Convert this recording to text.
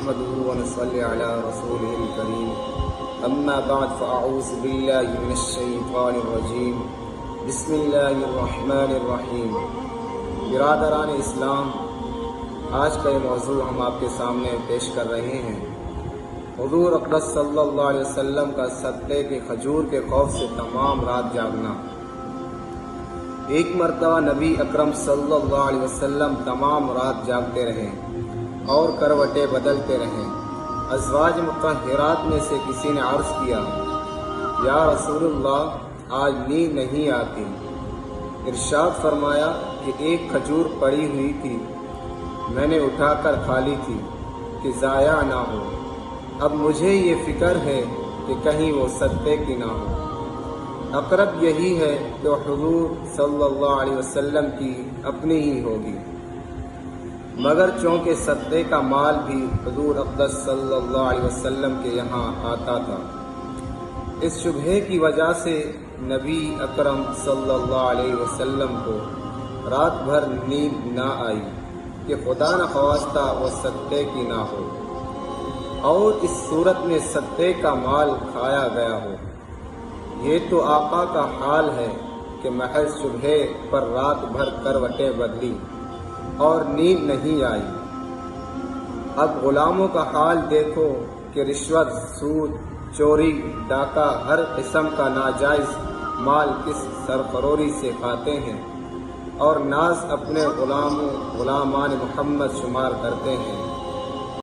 نحمده ونصلي على رسوله الكريم اما بعد فاعوذ بالله من الشیطان الرجیم بسم اللہ الرحمن الرحیم۔ برادران اسلام، آج کا یہ موضوع ہم آپ کے سامنے پیش کر رہے ہیں۔ حضور اقدس صلی اللہ علیہ وسلم کا صدقے کے کھجور کے خوف سے تمام رات جاگنا۔ ایک مرتبہ نبی اکرم صلی اللہ علیہ وسلم تمام رات جاگتے رہے اور کروٹیں بدلتے رہے۔ ازواج مطہرات میں سے کسی نے عرض کیا، یا رسول اللہ، آج نیند نہیں آتی۔ ارشاد فرمایا کہ ایک کھجور پڑی ہوئی تھی، میں نے اٹھا کر کھا لی تھی کہ ضائع نہ ہو۔ اب مجھے یہ فکر ہے کہ کہیں وہ صدقے کی نہ ہو۔ اقرب یہی ہے کہ حضور صلی اللہ علیہ وسلم کی اپنی ہی ہوگی، مگر چونکہ صدقے کا مال بھی حضور اقدس صلی اللہ علیہ وسلم کے یہاں آتا تھا، اس شبہے کی وجہ سے نبی اکرم صلی اللہ علیہ وسلم کو رات بھر نیند نہ آئی کہ خدا نخواستہ وہ صدقے کی نہ ہو اور اس صورت میں صدقے کا مال کھایا گیا ہو۔ یہ تو آقا کا حال ہے کہ محض شبہے پر رات بھر کروٹیں بدلی اور نیند نہیں آئی۔ اب غلاموں کا حال دیکھو کہ رشوت، سود، چوری، ڈاکہ، ہر قسم کا ناجائز مال کس سرفروری سے کھاتے ہیں اور ناز اپنے غلامان محمد شمار کرتے ہیں۔